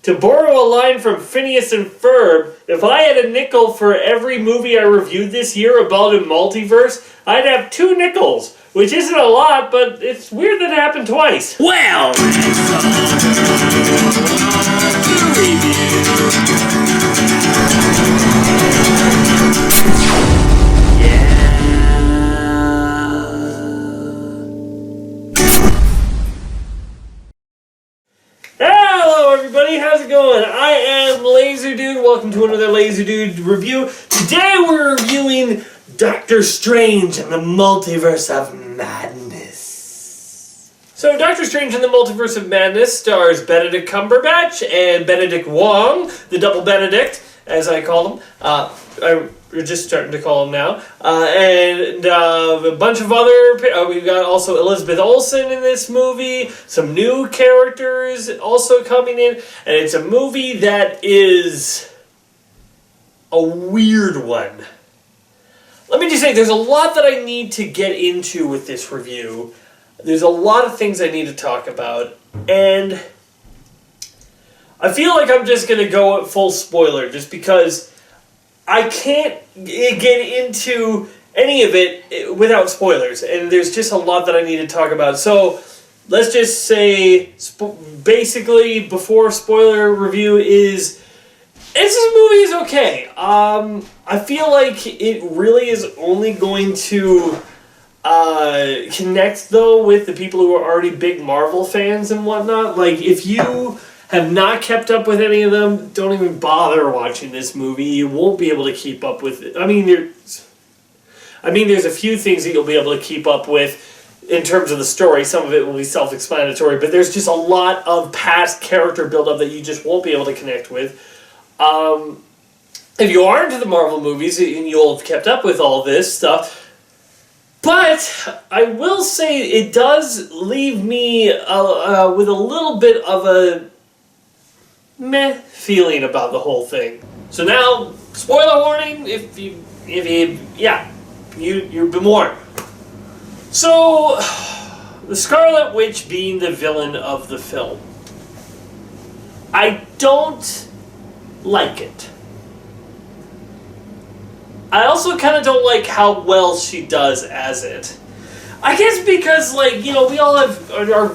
To borrow a line from Phineas and Ferb, if I had a nickel for every movie I reviewed this year about a multiverse, I'd have 2 nickels, which isn't a lot, but it's weird that it happened twice. Well, Hello everybody, how's it going? I am Laser Dude. Welcome to another Laser Dude review. Today we're reviewing Doctor Strange and the Multiverse of Madness. So Doctor Strange and the Multiverse of Madness stars Benedict Cumberbatch and Benedict Wong, the double Benedict, as I call them. We're just starting to call them now. And a bunch of other... we've got also Elizabeth Olsen in this movie. Some new characters also coming in. And it's a movie that is a weird one. Let me just say, there's a lot that I need to get into with this review. There's a lot of things I need to talk about. And I feel like I'm just going to go at full spoiler just because I can't get into any of it without spoilers, and there's just a lot that I need to talk about. So let's just say, basically, before spoiler review is, this movie is okay. I feel like it really is only going to connect, though, with the people who are already big Marvel fans and whatnot. Like, if you have not kept up with any of them, don't even bother watching this movie. You won't be able to keep up with it. I mean, there's a few things that you'll be able to keep up with in terms of the story. Some of it will be self-explanatory, but there's just a lot of past character build-up that you just won't be able to connect with. If you are into the Marvel movies, you'll have kept up with all this stuff. But I will say it does leave me with a little bit of a meh feeling about the whole thing. So now, spoiler warning, you've been warned. So, the Scarlet Witch being the villain of the film, I don't like it. I also kind of don't like how well she does as it. I guess because, we all have our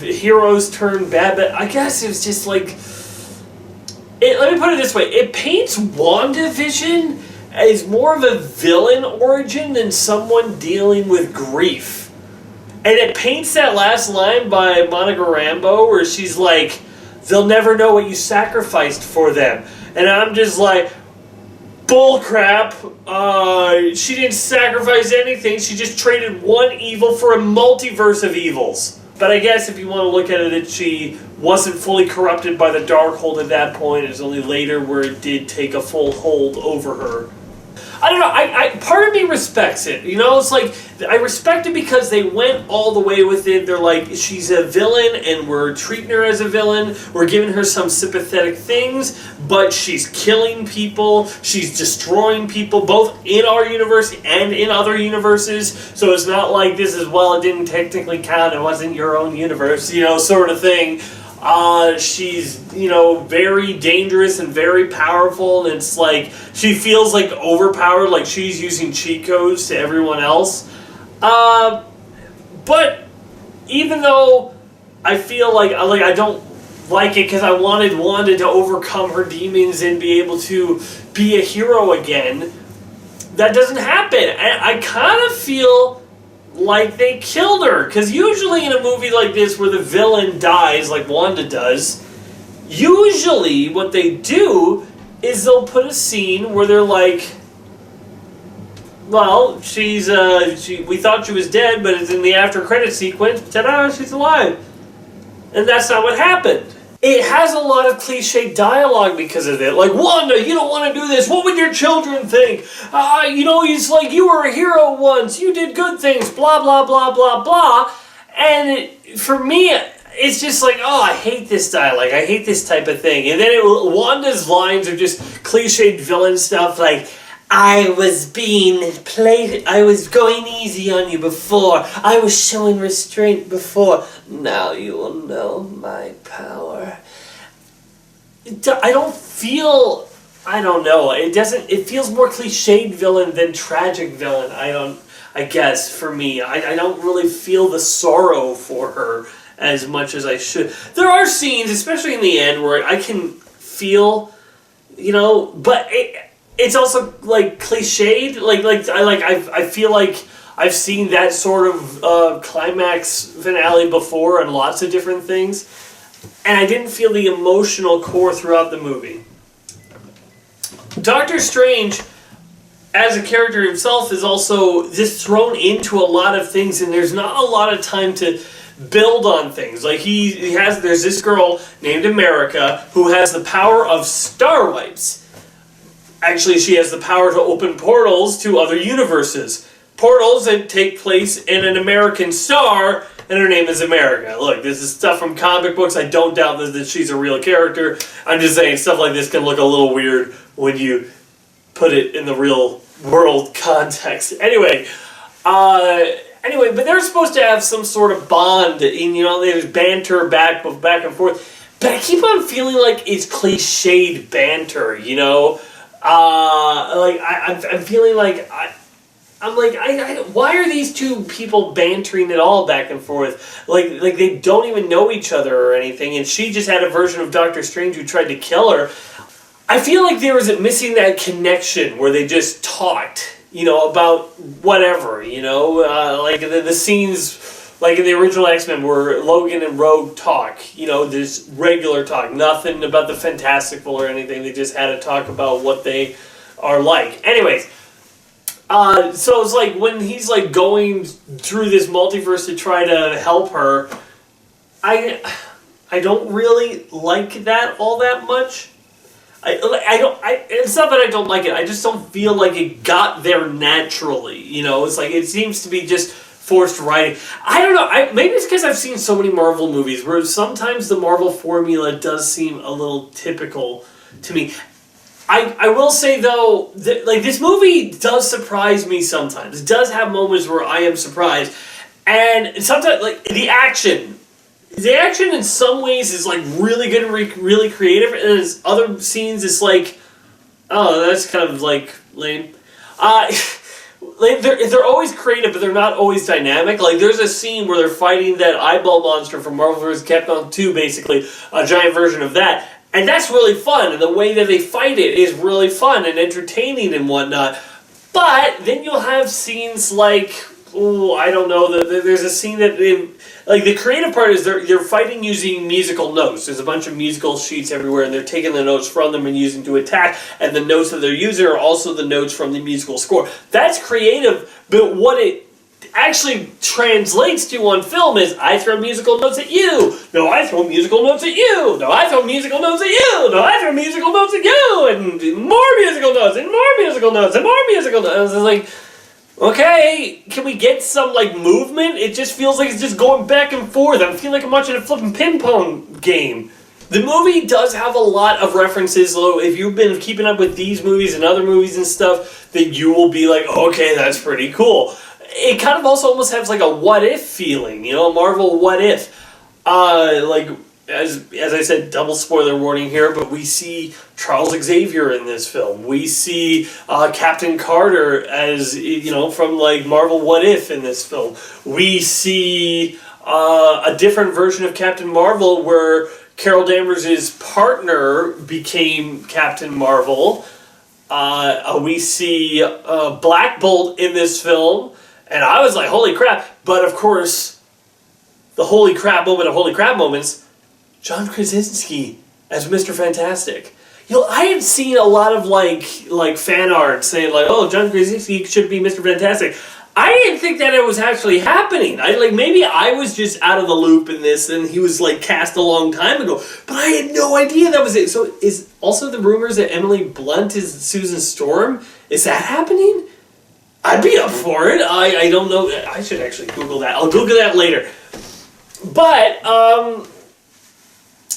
heroes turn bad, but I guess it was just like... let me put it this way. It paints WandaVision as more of a villain origin than someone dealing with grief. And it paints that last line by Monica Rambeau where she's like, they'll never know what you sacrificed for them. And I'm just like, bullcrap. She didn't sacrifice anything. She just traded one evil for a multiverse of evils. But I guess if you want to look at it, that she wasn't fully corrupted by the Darkhold at that point. It was only later where it did take a full hold over her. I don't know. I part of me respects it. It's like, I respect it because they went all the way with it. They're like, she's a villain and we're treating her as a villain. We're giving her some sympathetic things, but she's killing people. She's destroying people, both in our universe and in other universes. So it's not like this is, well, it didn't technically count. It wasn't your own universe, sort of thing. She's, very dangerous and very powerful, and it's like, she feels like overpowered, like she's using cheat codes to everyone else. But even though I feel like I don't like it because I wanted Wanda to overcome her demons and be able to be a hero again, that doesn't happen. And I kind of feel like they killed her, because usually in a movie like this where the villain dies like Wanda does, usually what they do is they'll put a scene where they're like, well, we thought she was dead, but it's in the after credit sequence, ta-da, she's alive. And that's not what happened. It has a lot of cliche dialogue because of it. Like, Wanda, you don't want to do this. What would your children think? He's like, you were a hero once. You did good things. Blah, blah, blah, blah, blah. And for me, it's just like, I hate this dialogue. I hate this type of thing. And then Wanda's lines are just cliched villain stuff like, I was going easy on you before. I was showing restraint before. Now you will know my power. I don't feel, I don't know, it feels more cliched villain than tragic villain. I guess, for me. I don't really feel the sorrow for her as much as I should. There are scenes, especially in the end, where I can feel, but it's also, like, cliched. I feel like I've seen that sort of climax finale before in lots of different things, and I didn't feel the emotional core throughout the movie. Doctor Strange, as a character himself, is also just thrown into a lot of things, and there's not a lot of time to build on things. Like, there's this girl named America who has the power of star wipes. Actually, she has the power to open portals to other universes. Portals that take place in an American star, and her name is America. Look, this is stuff from comic books. I don't doubt that she's a real character. I'm just saying, stuff like this can look a little weird when you put it in the real world context. Anyway, but they're supposed to have some sort of bond, and there's banter back and forth. But I keep on feeling like it's cliched banter, I'm feeling like why are these two people bantering at all back and forth? Like they don't even know each other or anything, and she just had a version of Doctor Strange who tried to kill her. I feel like there was missing that connection where they just talked, about whatever, like the scenes, like in the original X-Men where Logan and Rogue talk, this regular talk, nothing about the fantastical or anything. They just had to talk about what they are like. Anyways, so it's like when he's like going through this multiverse to try to help her, I don't really like that all that much. It's not that I don't like it. I just don't feel like it got there naturally. It's like it seems to be just forced writing. I don't know. Maybe it's because I've seen so many Marvel movies where sometimes the Marvel formula does seem a little typical to me. I will say though, this movie does surprise me sometimes. It does have moments where I am surprised, and sometimes the action. The action in some ways is like really good and really creative, and in other scenes it's like, oh, that's kind of like lame. They're always creative, but they're not always dynamic. Like there's a scene where they're fighting that eyeball monster from Marvel vs. Capcom 2, basically a giant version of that, and that's really fun. And the way that they fight it is really fun and entertaining and whatnot. But then you'll have scenes like, I don't know. There's a scene that the creative part is they're fighting using musical notes. There's a bunch of musical sheets everywhere, and they're taking the notes from them and using to attack. And the notes that they're using are also the notes from the musical score. That's creative, but what it actually translates to on film is I throw musical notes at you. No, I throw musical notes at you. No, I throw musical notes at you. No, I throw musical notes at you, and more musical notes, and more musical notes, and more musical notes. It's like, okay, can we get some, movement? It just feels like it's just going back and forth. I feel like I'm watching a flipping ping-pong game. The movie does have a lot of references, though. If you've been keeping up with these movies and other movies and stuff, that you will be like, okay, that's pretty cool. It kind of also almost has, a what-if feeling, a Marvel what-if. As I said, double spoiler warning here, but we see Charles Xavier in this film. We see Captain Carter as, from Marvel What If in this film. We see a different version of Captain Marvel where Carol Danvers' partner became Captain Marvel. We see Black Bolt in this film, and I was like, holy crap. But of course, the holy crap moment of holy crap moments, John Krasinski as Mr. Fantastic. I had seen a lot of fan art saying oh, John Krasinski should be Mr. Fantastic. I didn't think that it was actually happening. Maybe I was just out of the loop in this, and he was cast a long time ago. But I had no idea that was it. So is also the rumors that Emily Blunt is Susan Storm? Is that happening? I'd be up for it. I don't know. I should actually Google that. I'll Google that later. But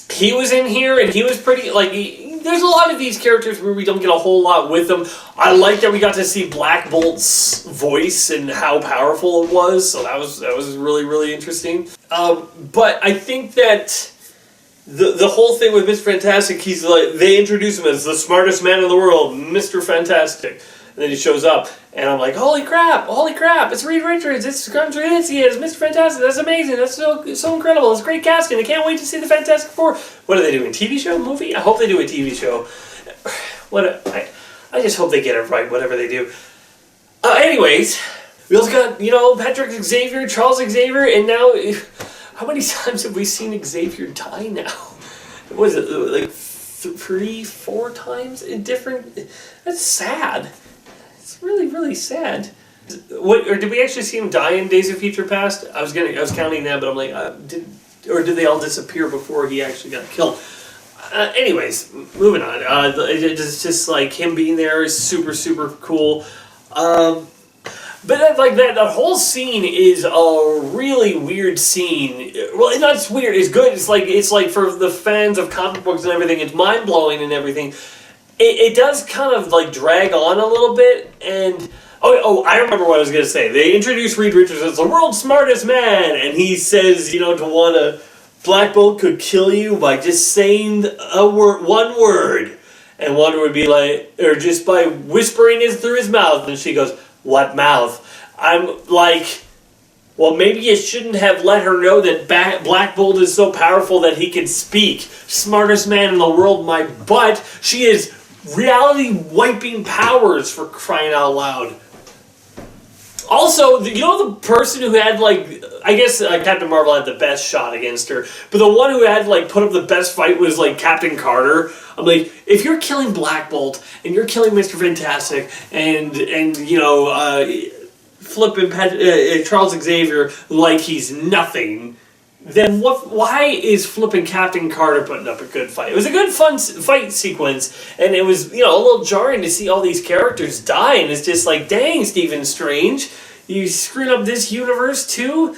he was in here, and he was pretty, there's a lot of these characters where we don't get a whole lot with them. I like that we got to see Black Bolt's voice and how powerful it was, so that was really, really interesting. But I think that the whole thing with Mr. Fantastic, he's like, they introduce him as the smartest man in the world, Mr. Fantastic. And then he shows up, and I'm like, holy crap, it's Reed Richards, it's Krasinski, it's Mr. Fantastic, that's amazing, that's so incredible, it's great casting, I can't wait to see the Fantastic Four. What are they doing, TV show, movie? I hope they do a TV show. I just hope they get it right, whatever they do. Anyways, we also got, Patrick Xavier, Charles Xavier, and now, how many times have we seen Xavier die now? What is it, like 3, 4 times in different, that's sad. It's really, really sad. Or did we actually see him die in Days of Future Past? I was counting that, but I'm like, did they all disappear before he actually got killed? Anyways, moving on. It's just like him being there is super, super cool. But that whole scene is a really weird scene. Well, it's not weird. It's good. It's like for the fans of comic books and everything. It's mind blowing and everything. It does kind of like drag on a little bit, and I remember what I was gonna say. They introduced Reed Richards as the world's smartest man, and he says, Black Bolt could kill you by just saying one word, and Wanda would be like, or just by whispering it through his mouth, and she goes, "What mouth?" I'm like, well, maybe you shouldn't have let her know that Black Bolt is so powerful that he can speak. Smartest man in the world, my butt. She is reality-wiping powers, for crying out loud. Also, the person who had, I guess Captain Marvel had the best shot against her, but the one who had, put up the best fight was, Captain Carter. I'm like, if you're killing Black Bolt, and you're killing Mr. Fantastic, and flipping Charles Xavier like he's nothing, then why is flipping Captain Carter putting up a good fight? It was a good, fun fight sequence, and it was, a little jarring to see all these characters die, and it's just like, dang, Stephen Strange, you screwed up this universe too?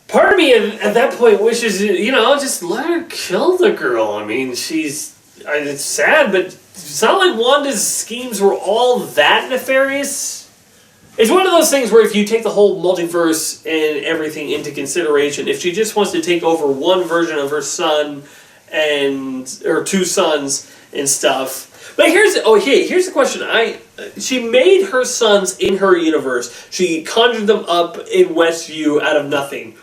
Part of me at that point wishes, just let her kill the girl. I mean, it's sad, but it's not like Wanda's schemes were all that nefarious. It's one of those things where if you take the whole multiverse and everything into consideration, if she just wants to take over one version of her son or two sons and stuff. But here's the question. She made her sons in her universe. She conjured them up in Westview out of nothing.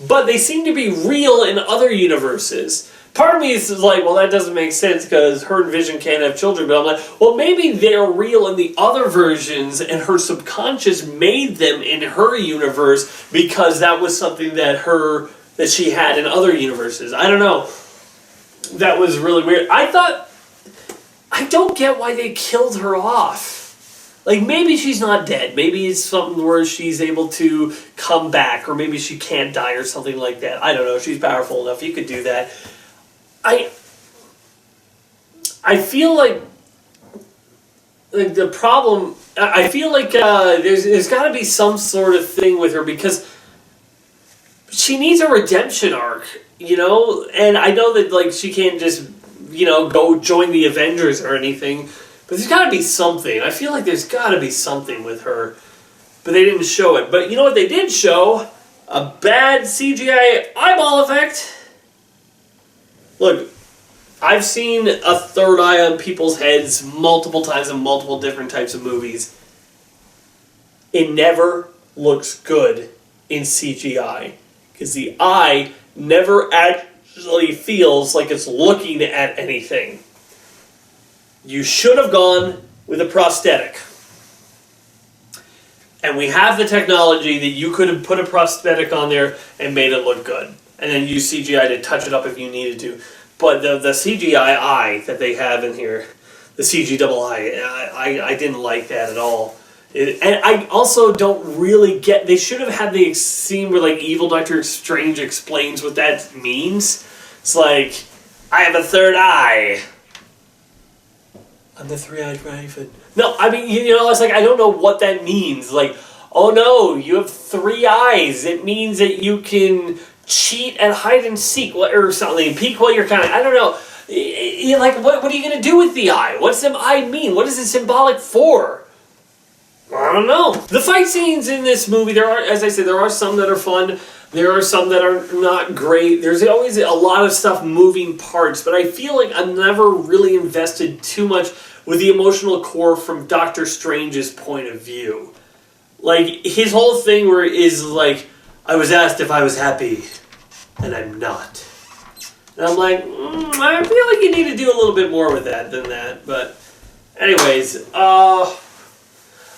But they seem to be real in other universes. Part of me is like, well, that doesn't make sense because her and Vision can't have children. But I'm like, well, maybe they're real in the other versions and her subconscious made them in her universe because that was something that she had in other universes. I don't know. That was really weird. I don't get why they killed her off. Maybe she's not dead. Maybe it's something where she's able to come back, or maybe she can't die or something like that. I don't know. She's powerful enough. You could do that. I feel like the problem. I feel like there's got to be some sort of thing with her because she needs a redemption arc, And I know that she can't just go join the Avengers or anything, but there's got to be something. I feel like there's got to be something with her, but they didn't show it. But you know what they did show? A bad CGI eyeball effect. Look, I've seen a third eye on people's heads multiple times in multiple different types of movies. It never looks good in CGI because the eye never actually feels like it's looking at anything. You should have gone with a prosthetic. And we have the technology that you could have put a prosthetic on there and made it look good. And then use CGI to touch it up if you needed to. But the CGI eye that they have in here, the CG double eye, I didn't like that at all. And I also don't really get... They should have had the scene where Evil Doctor Strange explains what that means. It's like, I have a third eye. I'm the three-eyed raven. No, I mean, it's like, I don't know what that means. Oh no, you have 3 eyes. It means that you can cheat at hide and seek or something, peek while you're I don't know. What are you going to do with the eye? What's the eye mean? What is it symbolic for? I don't know. The fight scenes in this movie, as I said, there are some that are fun. There are some that are not great. There's always a lot of stuff moving parts, but I feel like I'm never really invested too much with the emotional core from Doctor Strange's point of view. Like, his whole thing where is like, I was asked if I was happy, and I'm not. And I'm like, I feel like you need to do a little bit more with that than that. But anyways,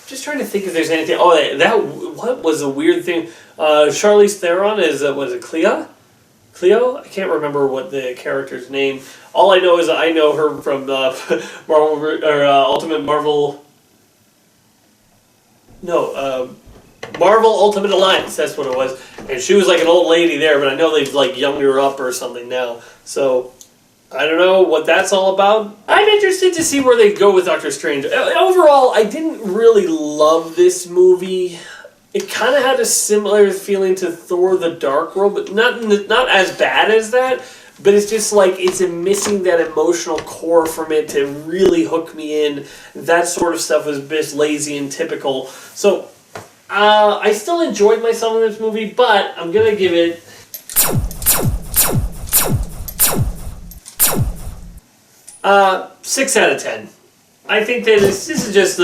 just trying to think if there's anything. Oh, what was a weird thing? Charlize Theron is was it Cleo? Cleo? I can't remember what the character's name. All I know is I know her from Marvel or Ultimate Marvel. No, Marvel Ultimate Alliance. That's what it was. And she was like an old lady there, but I know they've like younged her up or something now. So I don't know what that's all about. I'm interested to see where they go with Doctor Strange. Overall, I didn't really love this movie. It kind of had a similar feeling to Thor: The Dark World, but not as bad as that. But it's just like it's missing that emotional core from it to really hook me in. That sort of stuff was a bit lazy and typical. So I still enjoyed myself in this movie, but I'm gonna give it 6 out of 10. I think that this is just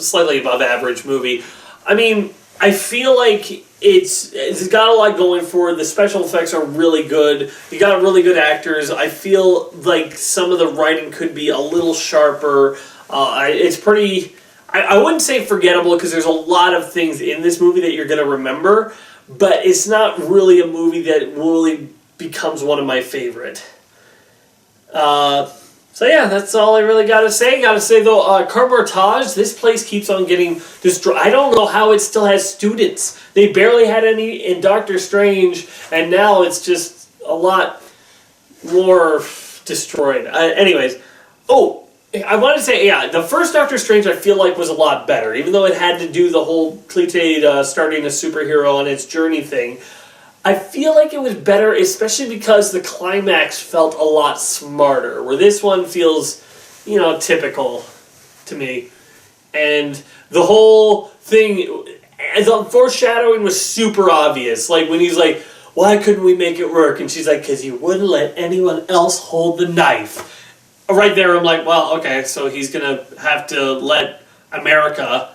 slightly above average movie. I mean, I feel like it's got a lot going for it. The special effects are really good. You got really good actors. I feel like some of the writing could be a little sharper. It's pretty... I wouldn't say forgettable because there's a lot of things in this movie that you're going to remember, but it's not really a movie that really becomes one of my favorite. So yeah, that's all I really got to say. Got to say though, Carbotage, this place keeps on getting destroyed. I don't know how it still has students. They barely had any in Doctor Strange, and now it's just a lot more destroyed. Anyways, I wanted to say, yeah, the first Doctor Strange I feel like was a lot better, even though it had to do the whole cliched starting a superhero on its journey thing. I feel like it was better, especially because the climax felt a lot smarter, where this one feels, typical to me. And the whole thing, the foreshadowing was super obvious. Like, when he's like, why couldn't we make it work? And she's like, because you wouldn't let anyone else hold the knife. Right there, I'm like, well, okay, so he's going to have to let America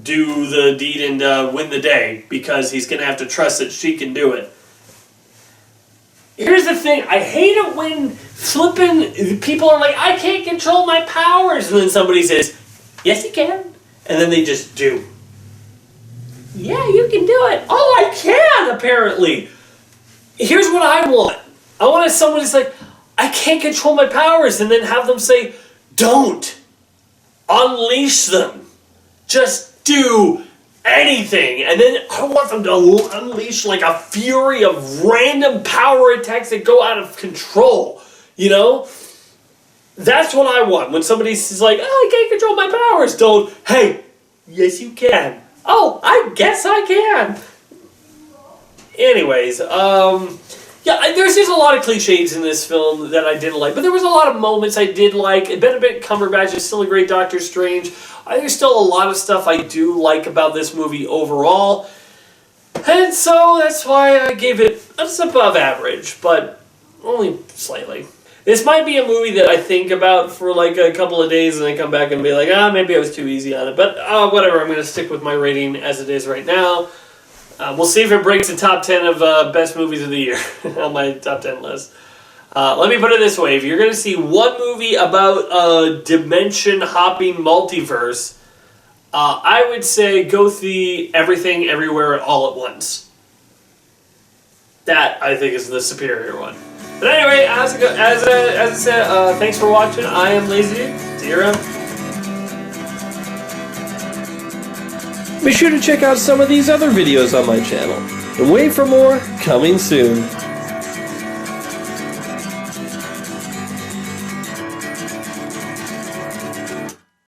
do the deed and win the day because he's going to have to trust that she can do it. Here's the thing. I hate it when flipping people are like, I can't control my powers. And then somebody says, yes, you can. And then they just do. Yeah, you can do it. Oh, I can, apparently. Here's what I want. I want someone who's like, I can't control my powers. And then have them say, don't. Unleash them. Just do anything. And then I want them to unleash like a fury of random power attacks that go out of control. That's what I want. When somebody's like, oh, I can't control my powers. Don't, hey, yes you can. Oh, I guess I can. Anyways, yeah, there's just a lot of cliches in this film that I didn't like. But there was a lot of moments I did like. Benedict Cumberbatch is still a great Doctor Strange. There's still a lot of stuff I do like about this movie overall. And so that's why I gave it just above average, but only slightly. This might be a movie that I think about for like a couple of days and then come back and be like, maybe I was too easy on it. But whatever, I'm going to stick with my rating as it is right now. We'll see if it breaks the top 10 of best movies of the year on my top 10 list. Let me put it this way. If you're going to see one movie about a dimension-hopping multiverse, I would say go see Everything Everywhere All at Once. That, I think, is the superior one. But anyway, as I said, thanks for watching. I am Lazy. See you around. Be sure to check out some of these other videos on my channel. And wait for more coming soon.